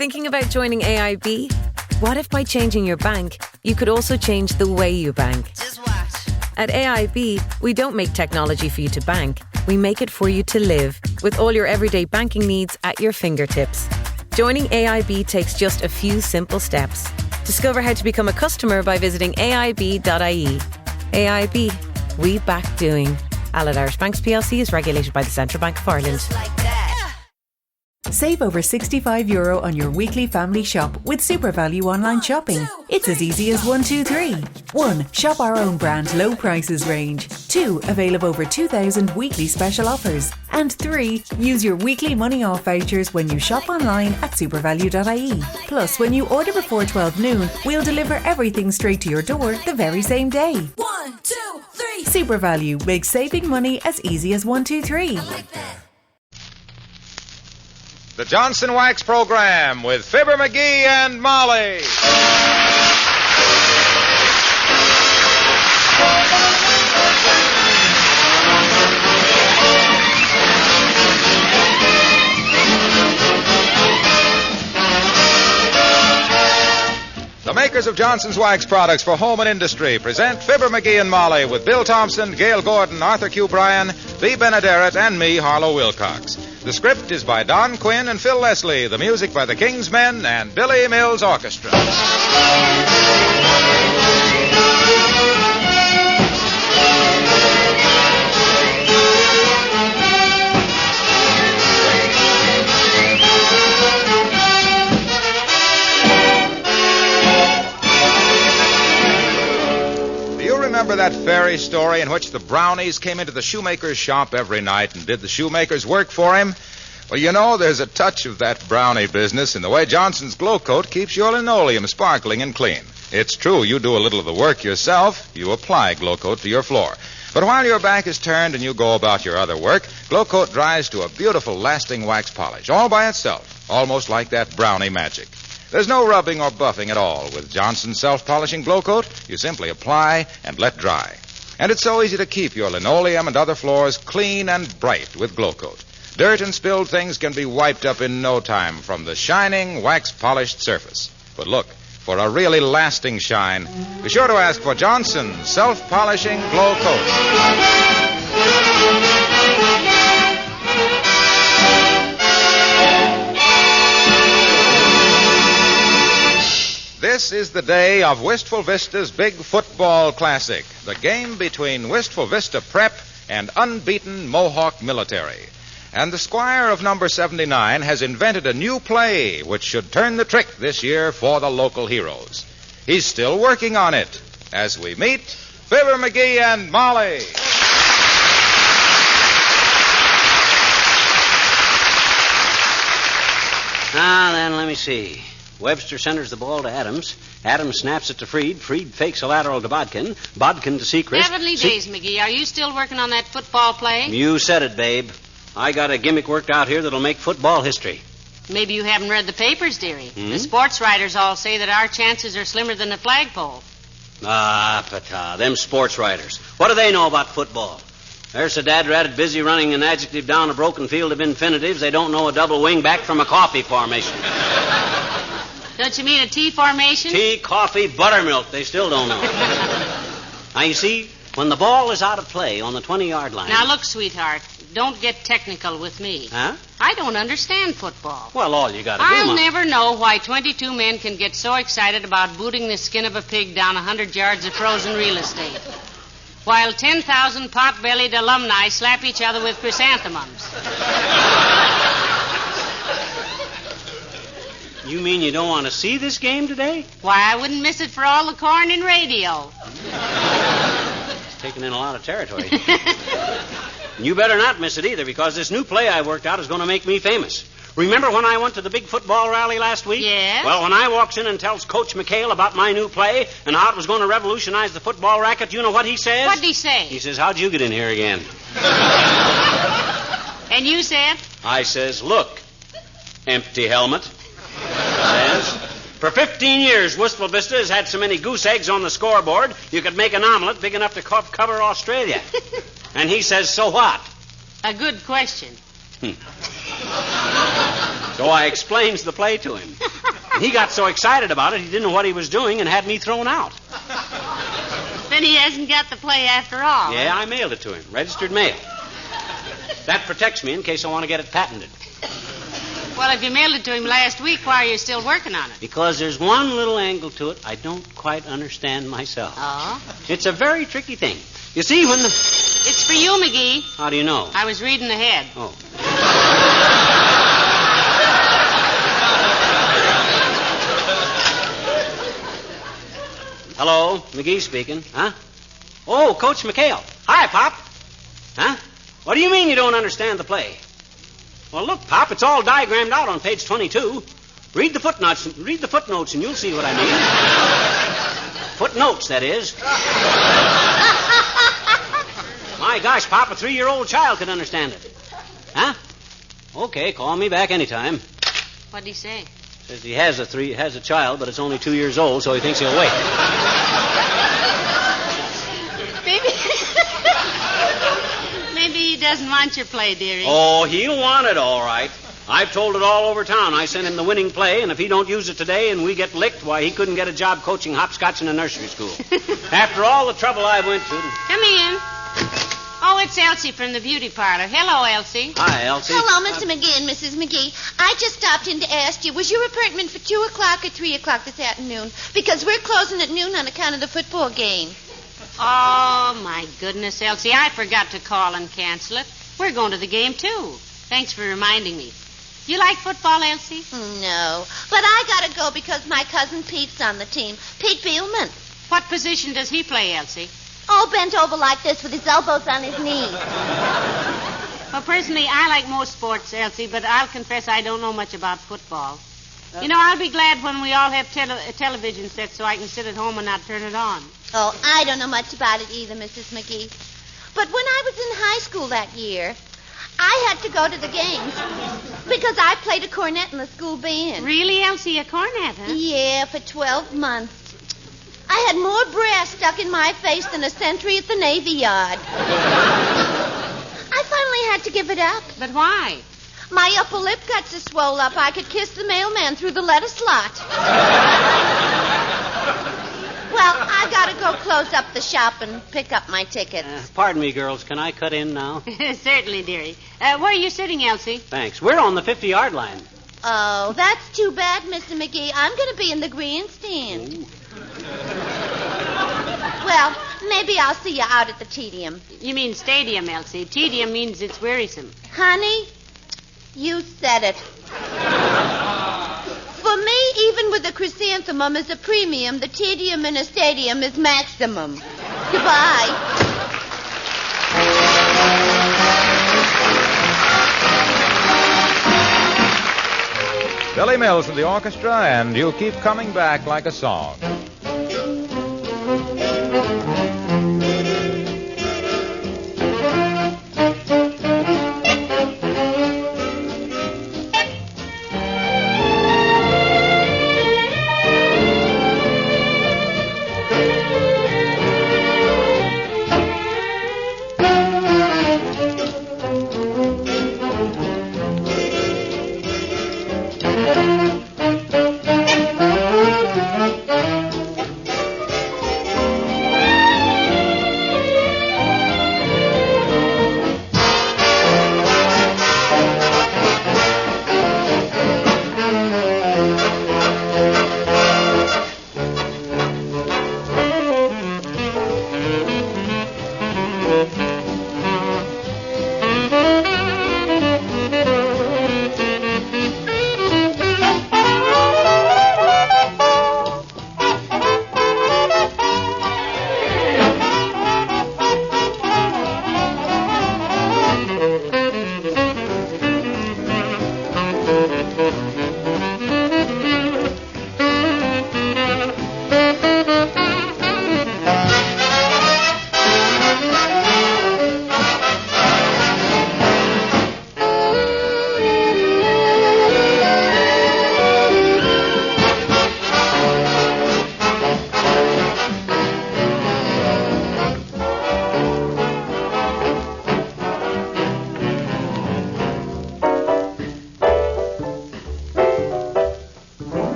Thinking about joining AIB? What if by changing your bank, you could also change the way you bank? Just watch. At AIB, we don't make technology for you to bank. We make it for you to live, with all your everyday banking needs at your fingertips. Joining AIB takes just a few simple steps. Discover how to become a customer by visiting aib.ie. AIB, we back doing. Allied Irish Banks plc is regulated by the Central Bank of Ireland. Just like that. Save over €65 on your weekly family shop with Super Value online shopping. It's as easy as 1, 2, 3. 1. Shop our own brand low prices range. 2. Avail of over 2,000 weekly special offers. And 3. Use your weekly money off vouchers when you shop online at supervalue.ie. Plus, when you order before 12 noon, we'll deliver everything straight to your door the very same day. 1, 2, 3. Super Value makes saving money as easy as 1, 2, 3. Like that. The Johnson Wax Program with Fibber, McGee, and Molly. The makers of Johnson's Wax products for home and industry present Fibber, McGee, and Molly with Bill Thompson, Gail Gordon, Arthur Q. Bryan, Bea Benaderet, and me, Harlow Wilcox. The script is by Don Quinn and Phil Leslie. The music by the King's Men and Billy Mills Orchestra. Remember that fairy story in which the Brownies came into the shoemaker's shop every night and did the shoemaker's work for him? Well, you know, there's a touch of that brownie business in the way Johnson's Glow Coat keeps your linoleum sparkling and clean. It's true, you do a little of the work yourself. You apply Glow Coat to your floor. But while your back is turned and you go about your other work, Glow Coat dries to a beautiful, lasting wax polish, all by itself, almost like that brownie magic. There's no rubbing or buffing at all. With Johnson's self-polishing Glow Coat, you simply apply and let dry. And it's so easy to keep your linoleum and other floors clean and bright with Glow Coat. Dirt and spilled things can be wiped up in no time from the shining, wax-polished surface. But look, for a really lasting shine, be sure to ask for Johnson's self-polishing Glow Coat. This is the day of Wistful Vista's big football classic, the game between Wistful Vista Prep and unbeaten Mohawk Military. And the squire of number 79 has invented a new play which should turn the trick this year for the local heroes. He's still working on it as we meet Fibber, McGee, and Molly. Now then, let me see. Webster centers the ball to Adams. Adams snaps it to Freed. Freed fakes a lateral to Bodkin. Bodkin to Sechrist. Heavenly days, McGee. Are you still working on that football play? You said it, babe. I got a gimmick worked out here that'll make football history. Maybe you haven't read the papers, dearie. The sports writers all say that our chances are slimmer than the flagpole. Ah, pata, them sports writers. What do they know about football? They're so dad-ratted busy running an adjective down a broken field of infinitives, they don't know a double wing back from a coffee formation. Don't you mean a T formation? Tea, coffee, buttermilk. They still don't know. Now, you see, when the ball is out of play on the 20-yard line... Now, look, sweetheart, don't get technical with me. Huh? I don't understand football. Well, all you got to do... I'll never know why 22 men can get so excited about booting the skin of a pig down 100 yards of frozen real estate, while 10,000 pot-bellied alumni slap each other with chrysanthemums. You mean you don't want to see this game today? Why, I wouldn't miss it for all the corn and radio. It's taking in a lot of territory. You better not miss it either, because this new play I worked out is going to make me famous. Remember when I went to the big football rally last week? Yes. Well, when I walks in and tells Coach McHale about my new play and how it was going to revolutionize the football racket, you know what he says? What'd he say? He says, how'd you get in here again? And you said? I says, look, empty helmet. Says, for 15 years, Wistful Vista has had so many goose eggs on the scoreboard, you could make an omelet big enough to cover Australia. And he says, so what? A good question. So So I explains the play to him. And he got so excited about it, he didn't know what he was doing and had me thrown out. Then he hasn't got the play after all. Yeah, I mailed it to him. Registered mail. That protects me in case I want to get it patented. Well, if you mailed it to him last week, why are you still working on it? Because there's one little angle to it I don't quite understand myself. Oh? It's a very tricky thing. You see, when the... It's for you, McGee. How do you know? I was reading ahead. Oh. Hello, McGee speaking. Huh? Oh, Coach McHale. Hi, Pop. Huh? What do you mean you don't understand the play? Well, look, Pop, it's all diagrammed out on page 22. Read the footnotes and you'll see what I mean. Footnotes, that is. My gosh, Pop, a 3-year-old child could understand it. Huh? Okay, call me back anytime. What'd he say? Says he has a child, but it's only 2 years old, so he thinks he'll wait. Maybe he doesn't want your play, dearie. Oh, he'll want it, all right. I've told it all over town. I sent him the winning play, and if he don't use it today and we get licked, why, he couldn't get a job coaching hopscotch in a nursery school. After all the trouble I went to. Come in. Oh, it's Elsie from the beauty parlor. Hello, Elsie. Hi, Elsie. Hello, Mr. McGee and Mrs. McGee. I just stopped in to ask you, was your appointment for 2 o'clock or 3 o'clock this afternoon? Because we're closing at noon on account of the football game. Oh, my goodness, Elsie. I forgot to call and cancel it. We're going to the game, too. Thanks for reminding me. You like football, Elsie? No, but I gotta go because my cousin Pete's on the team. Pete Bielman. What position does he play, Elsie? All bent over like this with his elbows on his knees. Well, personally, I like most sports, Elsie, but I'll confess I don't know much about football. You know, I'll be glad when we all have a television set so I can sit at home and not turn it on. Oh, I don't know much about it either, Mrs. McGee. But when I was in high school that year, I had to go to the games because I played a cornet in the school band. Really, Elsie, a cornet, huh? Yeah, for 12 months. I had more brass stuck in my face than a sentry at the Navy Yard. I finally had to give it up. But why? My upper lip got so swole up I could kiss the mailman through the letter slot. Well, I gotta go close up the shop and pick up my tickets. Pardon me, girls. Can I cut in now? Certainly, dearie. Where are you sitting, Elsie? Thanks. We're on the 50-yard line. Oh, that's too bad, Mr. McGee. I'm gonna be in the grandstand. Ooh. Well, maybe I'll see you out at the Tedium. You mean stadium, Elsie. Tedium means it's wearisome. Honey, you said it. For me, even with a chrysanthemum is a premium, the tedium in a stadium is maximum. Goodbye. Billy Mills with the orchestra, and You Keep Coming Back Like a Song.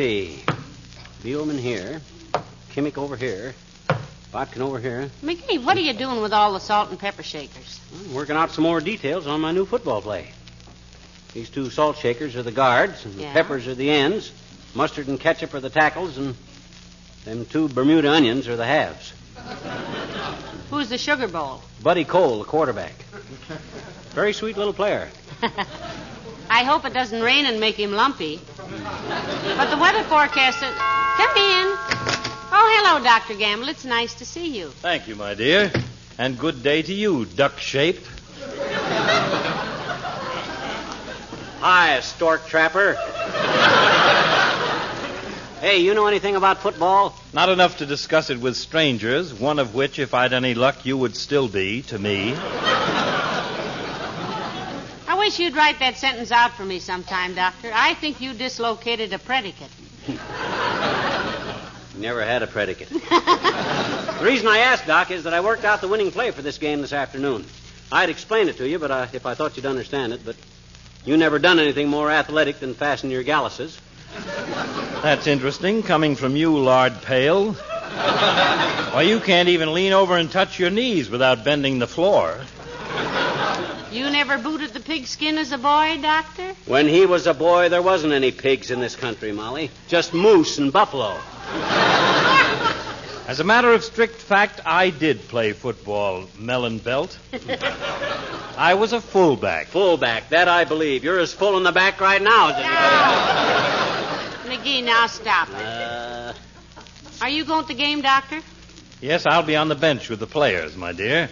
see. Bielman here. Kimmich over here. Botkin over here. McGee, what are you doing with all the salt and pepper shakers? I'm working out some more details on my new football play. These 2 salt shakers are the guards, and the peppers are the ends. Mustard and ketchup are the tackles, and them 2 Bermuda onions are the halves. Who's the sugar bowl? Buddy Cole, the quarterback. Very sweet little player. I hope it doesn't rain and make him lumpy. But the weather forecast says... Come in. Oh, hello, Dr. Gamble. It's nice to see you. Thank you, my dear. And good day to you, duck-shaped. Hi, stork trapper. Hey, you know anything about football? Not enough to discuss it with strangers, one of which, if I'd any luck, you would still be, to me. I wish you'd write that sentence out for me sometime, Doctor. I think you dislocated a predicate. Never had a predicate. The reason I asked, Doc, is that I worked out the winning play for this game this afternoon. I'd explain it to you, but if I thought you'd understand it, but you never done anything more athletic than fasten your galluses. That's interesting, coming from you, Lord Pale. Why, you can't even lean over and touch your knees without bending the floor. You never booted the pigskin as a boy, Doctor? When he was a boy, there wasn't any pigs in this country, Molly. Just moose and buffalo. As a matter of strict fact, I did play football, melon belt. I was a fullback. Fullback, that I believe. You're as full in the back right now as McGee, now stop it. Are you going to the game, Doctor? Yes, I'll be on the bench with the players, my dear.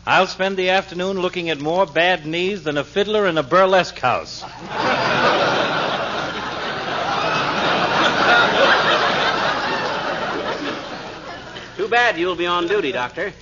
I'll spend the afternoon looking at more bad knees than a fiddler in a burlesque house. Too bad you'll be on duty, Doctor.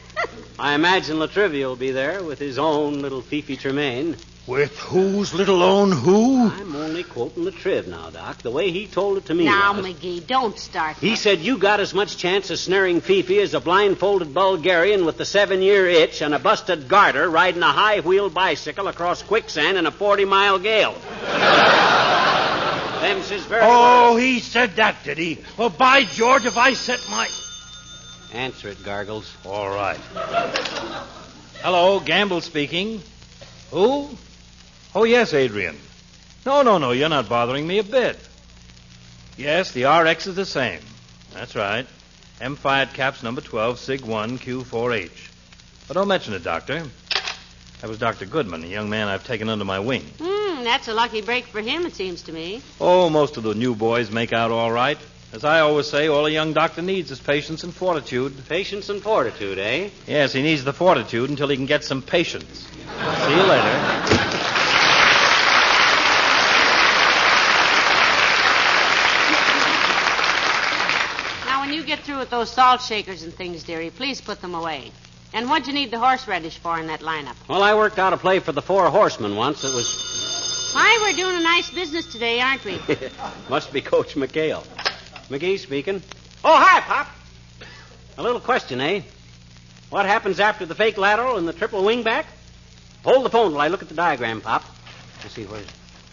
I imagine Latrivia will be there with his own little Fifi Tremaine. With whose little own who? I'm only quoting Latriv now, Doc. The way he told it to me Now, was... McGee, don't start. He said you got as much chance of snaring Fifi as a blindfolded Bulgarian with the 7-year itch and a busted garter riding a high-wheeled bicycle across quicksand in a 40-mile gale. Them's his very words. He said that, did he? Well, by George, if I set my... Answer it, Gargles. All right. Hello, Gamble speaking. Who? Oh, yes, Adrian. No, you're not bothering me a bit. Yes, the RX is the same. That's right. M5 caps number 12, Sig 1, Q4H. But don't mention it, Doctor. That was Dr. Goodman, a young man I've taken under my wing. That's a lucky break for him, it seems to me. Oh, most of the new boys make out all right. As I always say, all a young doctor needs is patience and fortitude. Patience and fortitude, eh? Yes, he needs the fortitude until he can get some patience. See you later. Now, when you get through with those salt shakers and things, dearie, please put them away. And what'd you need the horseradish for in that lineup? Well, I worked out a play for the 4 Horsemen once. It was... Why, we're doing a nice business today, aren't we? Must be Coach McHale. McGee speaking. Oh, hi, Pop. A little question, eh? What happens after the fake lateral and the triple wingback? Hold the phone while I look at the diagram, Pop. Let's see, where's...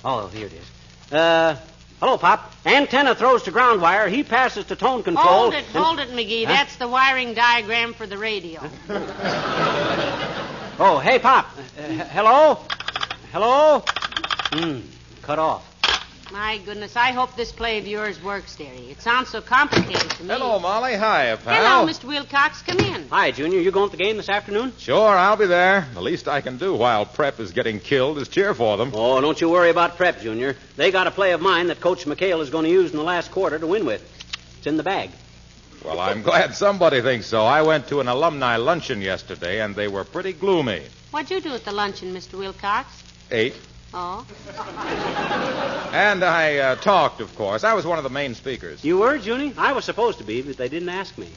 Oh, here it is. Hello, Pop. Antenna throws to ground wire. He passes to tone control. Hold it, McGee. Huh? That's the wiring diagram for the radio. Oh, hey, Pop. Hello? Cut off. My goodness, I hope this play of yours works, dearie. It sounds so complicated to me. Hello, Molly. Hiya, pal. Hello, Mr. Wilcox. Come in. Hi, Junior. You going to the game this afternoon? Sure, I'll be there. The least I can do while Prep is getting killed is cheer for them. Oh, don't you worry about Prep, Junior. They got a play of mine that Coach McHale is going to use in the last quarter to win with. It's in the bag. Well, I'm glad somebody thinks so. I went to an alumni luncheon yesterday, and they were pretty gloomy. What'd you do at the luncheon, Mr. Wilcox? Ate. Oh? And I talked, of course. I was one of the main speakers. You were, Junie? I was supposed to be, but they didn't ask me.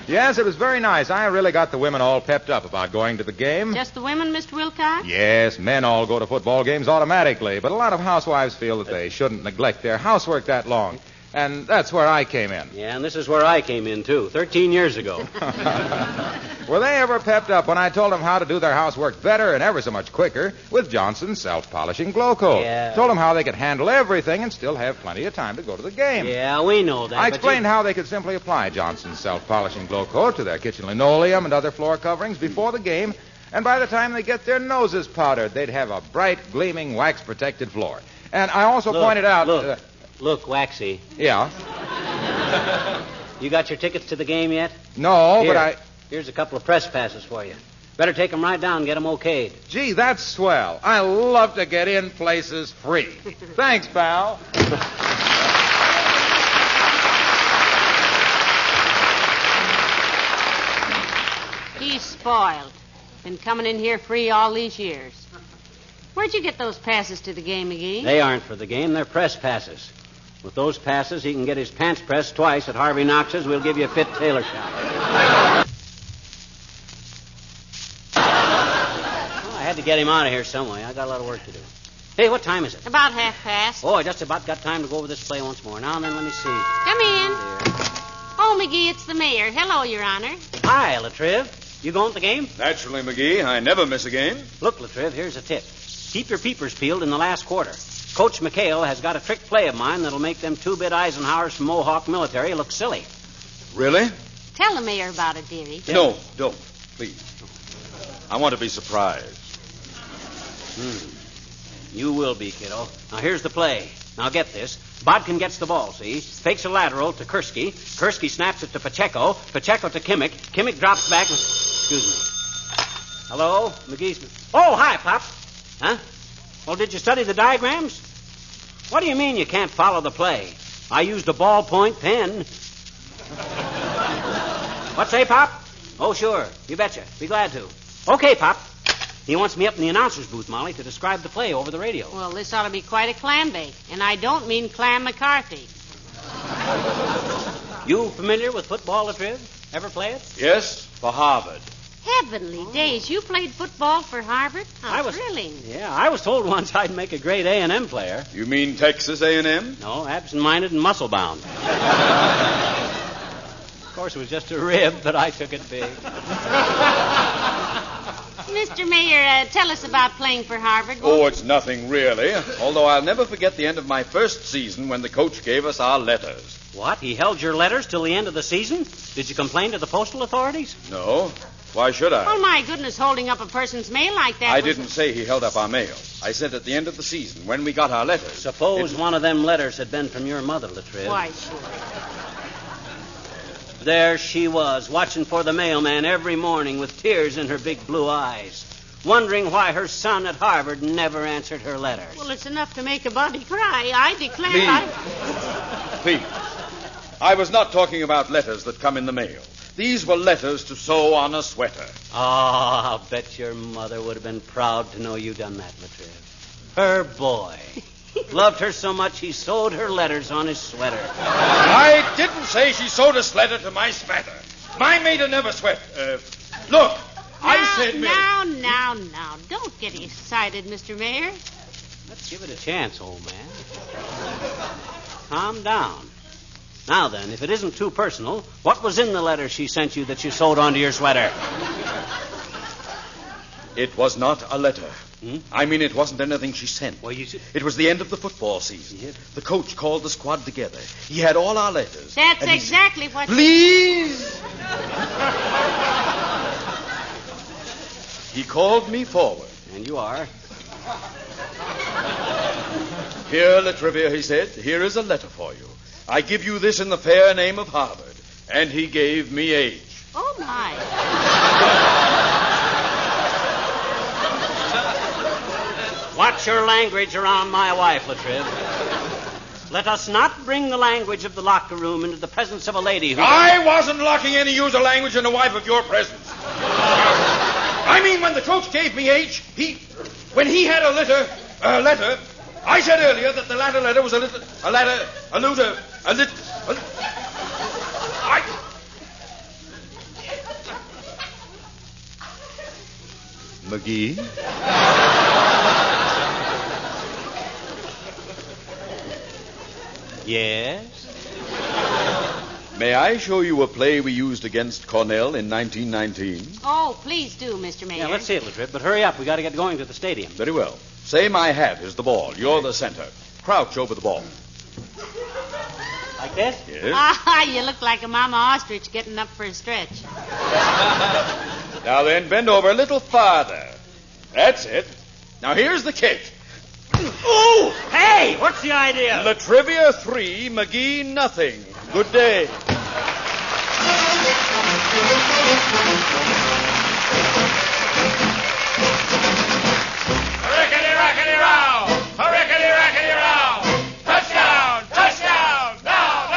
Yes, it was very nice. I really got the women all pepped up about going to the game. Just the women, Mr. Wilcox? Yes, men all go to football games automatically, but a lot of housewives feel that they shouldn't neglect their housework that long. And that's where I came in. Yeah, and this is where I came in, too, 13 years ago. Were they ever pepped up when I told them how to do their housework better and ever so much quicker with Johnson's self-polishing glow coat? Yeah. Told them how they could handle everything and still have plenty of time to go to the game. Yeah, we know that. I explained how they could simply apply Johnson's self-polishing glow coat to their kitchen linoleum and other floor coverings before the game, and by the time they get their noses powdered, they'd have a bright, gleaming, wax-protected floor. And I also pointed out... Look, Waxy. Yeah? You got your tickets to the game yet? No, Here. but Here's a couple of press passes for you. Better take them right down and get them okayed. Gee, that's swell. I love to get in places free. Thanks, pal. He's spoiled. Been coming in here free all these years. Where'd you get those passes to the game, McGee? They aren't for the game. They're press passes. With those passes, he can get his pants pressed twice at Harvey Knox's. We'll give you a fit tailor shop. Well, I had to get him out of here some way. I got a lot of work to do. Hey, what time is it? About 1:30. Oh, I just about got time to go over this play once more. Now and then, let me see. Come in. Dear. Oh, McGee, it's the mayor. Hello, Your Honor. Hi, Latriv. You going to the game? Naturally, McGee. I never miss a game. Look, Latriv, here's a tip. Keep your peepers peeled in the last quarter. Coach McHale has got a trick play of mine that'll make them two-bit Eisenhowers from Mohawk Military look silly. Really? Tell the mayor about it, dearie. No, don't. Please. I want to be surprised. You will be, kiddo. Now, here's the play. Now, get this. Bodkin gets the ball, see? Fakes a lateral to Kursky. Kursky snaps it to Pacheco. Pacheco to Kimmick. Kimmick drops back. Excuse me. Hello? McGee's... Oh, hi, Pop. Huh? Well, did you study the diagrams? What do you mean you can't follow the play? I used a ballpoint pen. What say, Pop? Oh, sure. You betcha. Be glad to. Okay, Pop. He wants me up in the announcer's booth, Molly, to describe the play over the radio. Well, this ought to be quite a clam bake. And I don't mean Clam McCarthy. You familiar with football, Latriv? Ever play it? Yes, for Harvard. Heavenly days. You played football for Harvard? How thrilling. Yeah, I was told once I'd make a great A&M player. You mean Texas A&M? No, absent-minded and muscle-bound. Of course, it was just a rib, but I took it big. Mr. Mayor, tell us about playing for Harvard. Oh, it's nothing really. Although I'll never forget the end of my first season when the coach gave us our letters. What? He held your letters till the end of the season? Did you complain to the postal authorities? No. Why should I? Oh, my goodness, holding up a person's mail like that I didn't say he held up our mail. I said at the end of the season, when we got our letters. Suppose one of them letters had been from your mother, Latriv. Why, sure. There she was, watching for the mailman every morning with tears in her big blue eyes, wondering why her son at Harvard never answered her letters. Well, it's enough to make a body cry. I declare Please. I was not talking about letters that come in the mail. These were letters to sew on a sweater. Oh, I'll bet your mother would have been proud to know you done that, Latriv. Her boy. Loved her so much he sewed her letters on his sweater. I didn't say she sewed a sweater to my sweater. My mater never sweat. Look, I said... Now. Don't get excited, Mr. Mayor. Let's give it a chance, old man. Calm down. Now then, if it isn't too personal, what was in the letter she sent you that you sewed onto your sweater? It was not a letter. I mean, it wasn't anything she sent. Well, It was the end of the football season. Yeah. The coach called the squad together. He had all our letters. That's exactly what... Please! He called me forward. And you are? Here, Latrivia, he said, here is a letter for you. I give you this in the fair name of Harvard. And he gave me age. Oh, my. Watch your language around my wife, Latriv. Let us not bring the language of the locker room into the presence of a lady who... I wasn't locking any user language in the wife of your presence. I mean, when the coach gave me age, when he had a letter, I said earlier that the latter letter was McGee? Yes? May I show you a play we used against Cornell in 1919? Oh, please do, Mr. Mayor. Yeah, let's see it, Latripp, but hurry up. We got to get going to the stadium. Very well. Say my hat is the ball. You're the center. Crouch over the ball. Like this? Yes. Ah, you look like a mama ostrich getting up for a stretch. Now then, bend over a little farther. That's it. Now here's the kick. Oh! Hey, what's the idea? La Trivia 3, MCGee nothing. Good day. Rickety-rackety-row! Rickety-rackety-row! Touchdown! Touchdown! Now!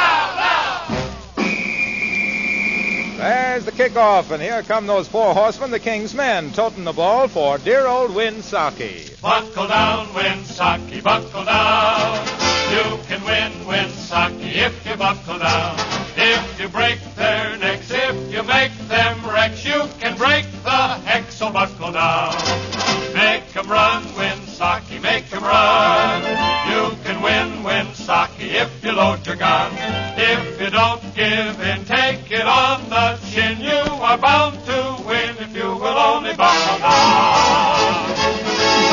There's the kickoff, and here come those four horsemen, the King's men, toting the ball for dear old Winsaki. Buckle down, Winsaki, buckle down. You can win, Winsaki, if you buckle down. If you break their necks, if you make them wrecks, you can break the hex, so buckle down. Make 'em run, Winsaki, make 'em run. You can win, Winsaki, if you load your gun. If you don't give in, take it on the chin. You are bound to win if you will only buckle down.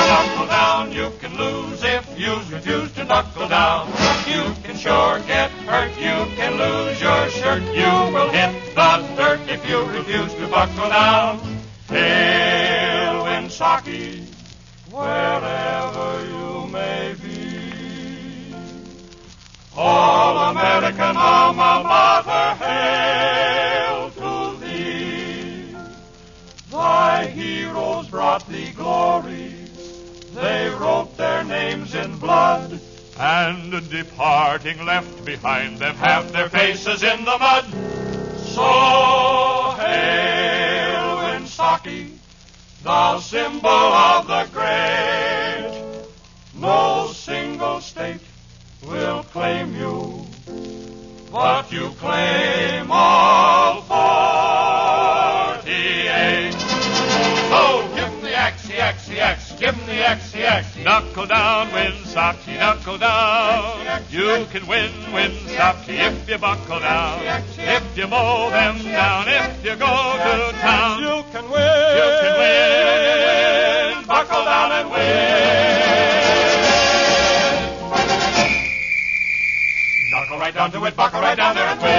Buckle down, you can lose if you refuse to buckle down. You can sure get hurt, you can lose your shirt. You will hit the dirt if you refuse to buckle down. Hail, Winsaki, wherever you may be. All-American alma mater, hail to thee. Thy heroes brought thee glory. They wrote their names in blood, and departing left behind them half their faces in the mud. So hail, Winsaki, thou symbol of the great. No single state will claim you, but you claim all 48. So give 'em the axe, the axe, the axe. Give 'em the axe, the axe. Knuckle down, Winsaki, knuckle down. You can win, Winsaki, if you buckle down. If you mow them down, if you go to town. You can win. You can win. Buckle down and win. Knuckle right down to it, buckle right down there and win.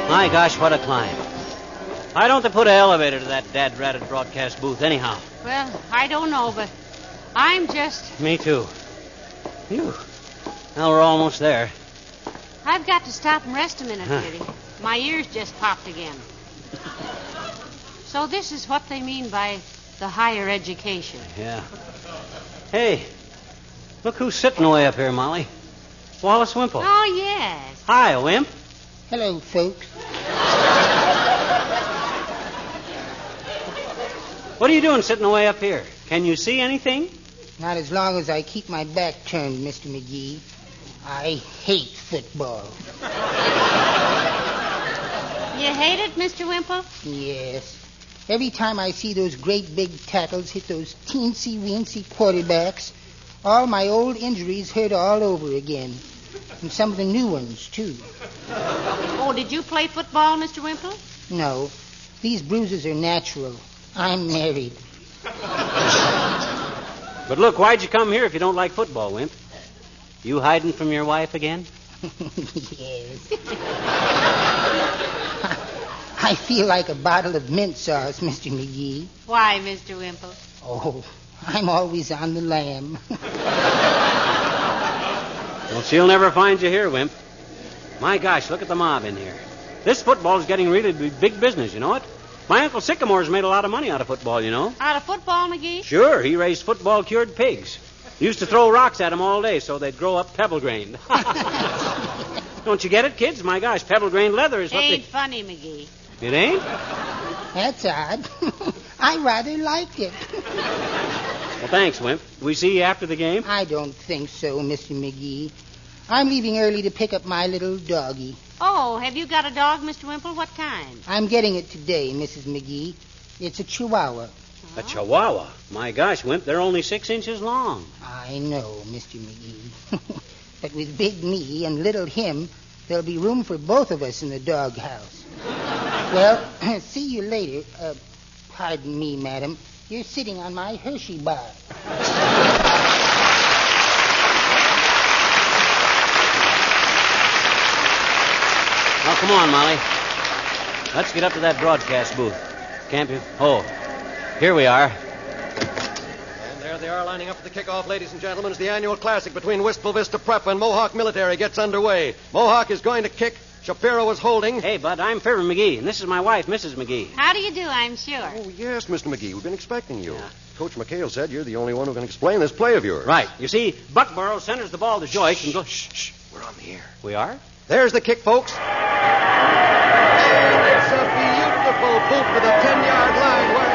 My gosh, what a climb. Why don't they put an elevator to that dad-ratted broadcast booth anyhow? Well, I don't know, but I'm just... Me too. Phew. Well, we're almost there. I've got to stop and rest a minute, Kitty. My ears just popped again. So this is what they mean by the higher education. Yeah. Hey, look who's sitting way up here, Molly. Wallace Wimple. Oh, yes. Hi, Wimp. Hello, folks. What are you doing sitting way up here? Can you see anything? Not as long as I keep my back turned, Mr. McGee. I hate football. You hate it, Mr. Wimple? Yes. Every time I see those great big tackles hit those teensy-weensy quarterbacks, all my old injuries hurt all over again. And some of the new ones, too. Oh, did you play football, Mr. Wimple? No. These bruises are natural. I'm married. But look, why'd you come here if you don't like football, Wimp? You hiding from your wife again? Yes. I feel like a bottle of mint sauce, Mr. McGee. Why, Mr. Wimple? Oh, I'm always on the lam. Well, she'll never find you here, Wimp. My gosh, look at the mob in here. This football's getting really big business, you know it? My Uncle Sycamore's made a lot of money out of football, you know. Out of football, McGee? Sure, he raised football-cured pigs. Used to throw rocks at them all day so they'd grow up pebble-grained. Don't you get it, kids? My gosh, pebble-grained leather is what Ain't funny, McGee. It ain't? That's odd. I rather like it. Well, thanks, Wimp. Do we see you after the game? I don't think so, Mr. McGee. I'm leaving early to pick up my little doggie. Oh, have you got a dog, Mr. Wimple? What kind? I'm getting it today, Mrs. McGee. It's a Chihuahua. A Chihuahua? My gosh, Wimp, they're only 6 inches long. I know, Mr. McGee. But with big me and little him, there'll be room for both of us in the doghouse. Well, see you later. Pardon me, madam. You're sitting on my Hershey bar. Now, come on, Molly. Let's get up to that broadcast booth. Can't you? Oh, here we are. And there they are lining up for the kickoff, ladies and gentlemen, as the annual classic between Wistful Vista Prep and Mohawk Military gets underway. Mohawk is going to kick. Shapiro is holding. Hey, Bud, I'm Fibber McGee, and this is my wife, Mrs. McGee. How do you do, I'm sure? Oh, yes, Mr. McGee. We've been expecting you. Yeah. Coach McHale said you're the only one who can explain this play of yours. Right. You see, Buckborough centers the ball to Joyce and goes... Shh. We're on the air. We are? There's the kick, folks. And it's a beautiful boot to the 10-yard line where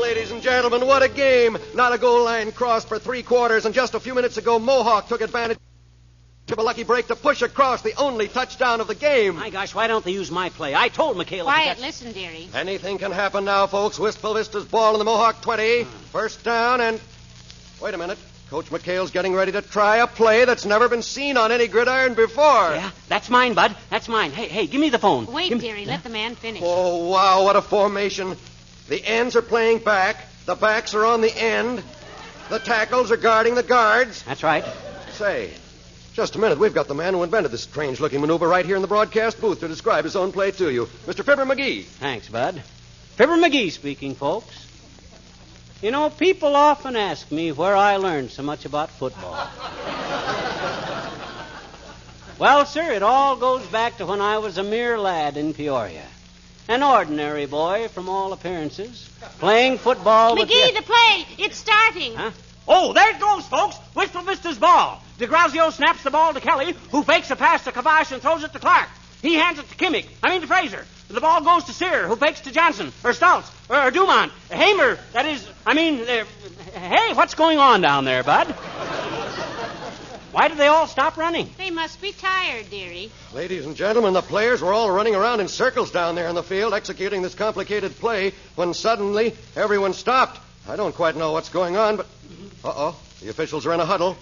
ladies and gentlemen, what a game. Not a goal line cross for 3 quarters, and just a few minutes ago, Mohawk took advantage of a lucky break to push across the only touchdown of the game. My gosh, why don't they use my play? I told McHale... Quiet, listen, dearie. Anything can happen now, folks. Wistful Vista's ball in the Mohawk 20. First down, and... Wait a minute. Coach McHale's getting ready to try a play that's never been seen on any gridiron before. Yeah, that's mine, Bud. That's mine. Hey, give me the phone. Wait, dearie. Let the man finish. Oh, wow, what a formation. The ends are playing back. The backs are on the end. The tackles are guarding the guards. That's right. Say, just a minute. We've got the man who invented this strange-looking maneuver right here in the broadcast booth to describe his own play to you. Mr. Fibber McGee. Thanks, Bud. Fibber McGee speaking, folks. You know, people often ask me where I learned so much about football. Well, sir, it all goes back to when I was a mere lad in Peoria. An ordinary boy, from all appearances, playing football with... McGee, the play! It's starting! Huh? Oh, there it goes, folks! Wistful Vista's ball. DeGrazio snaps the ball to Kelly, who fakes a pass to Kavash and throws it to Clark. He hands it to Fraser. The ball goes to Sear, who fakes to Johnson, or Stultz, or Dumont. Hamer, hey, what's going on down there, Bud? Why did they all stop running? They must be tired, dearie. Ladies and gentlemen, the players were all running around in circles down there in the field executing this complicated play when suddenly everyone stopped. I don't quite know what's going on, but... Uh-oh, the officials are in a huddle.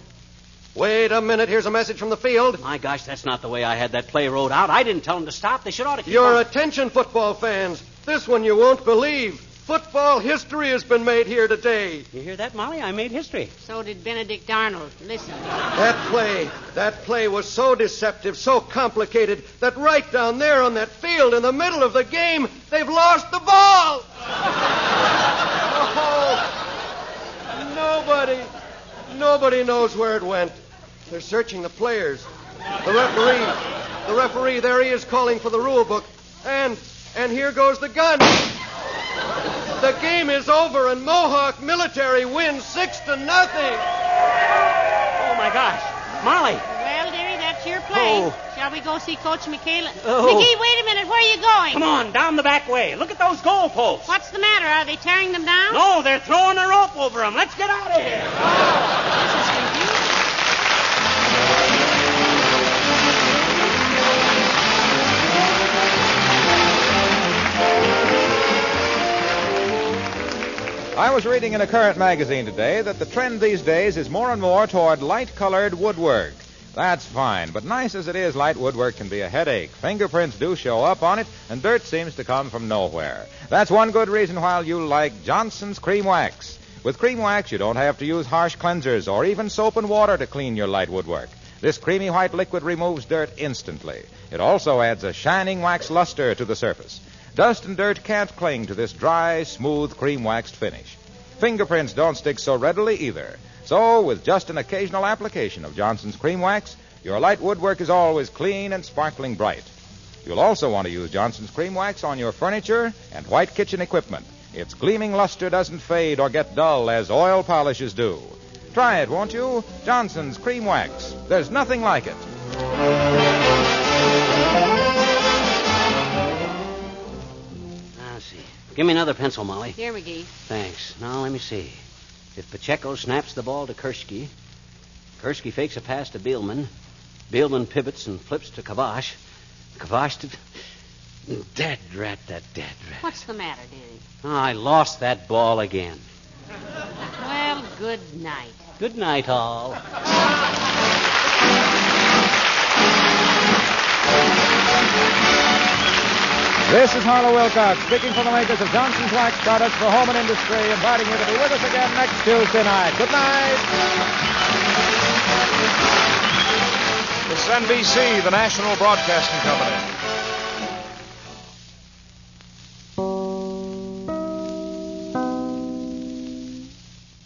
Wait a minute, here's a message from the field. My gosh, that's not the way I had that play wrote out. I didn't tell them to stop. They should ought to keep Your on. attention, football fans. This one you won't believe. Football history has been made here today. You hear that, Molly? I made history. So did Benedict Arnold. Listen. That play was so deceptive, so complicated, that right down there on that field in the middle of the game, they've lost the ball. Oh, nobody knows where it went. They're searching the players. The referee, there he is calling for the rule book. And here goes the gun. The game is over, and Mohawk Military wins 6-0. Oh, my gosh. Molly. Well, dearie, that's your play. Oh. Shall we go see Coach McHale? Oh. McGee, wait a minute. Where are you going? Come on, down the back way. Look at those goal posts. What's the matter? Are they tearing them down? No, they're throwing a rope over them. Let's get out of here. This is confusing. I was reading in a current magazine today that the trend these days is more and more toward light-colored woodwork. That's fine, but nice as it is, light woodwork can be a headache. Fingerprints do show up on it, and dirt seems to come from nowhere. That's one good reason why you like Johnson's Cream Wax. With Cream Wax, you don't have to use harsh cleansers or even soap and water to clean your light woodwork. This creamy white liquid removes dirt instantly. It also adds a shining wax luster to the surface. Dust and dirt can't cling to this dry, smooth, cream-waxed finish. Fingerprints don't stick so readily either. So, with just an occasional application of Johnson's Cream Wax, your light woodwork is always clean and sparkling bright. You'll also want to use Johnson's Cream Wax on your furniture and white kitchen equipment. Its gleaming luster doesn't fade or get dull as oil polishes do. Try it, won't you? Johnson's Cream Wax. There's nothing like it. Now, see. Give me another pencil, Molly. Here, McGee. Thanks. Now, let me see. If Pacheco snaps the ball to Kurski, Kurski fakes a pass to Beelman, Beelman pivots and flips to Kavash, Kavash to... Dead rat. What's the matter, dearie? Oh, I lost that ball again. Well, good night. Good night, all. This is Harlow Wilcox, speaking for the makers of Johnson's Wax Products for Home and Industry, inviting you to be with us again next Tuesday night. Good night. This is NBC, the National Broadcasting Company.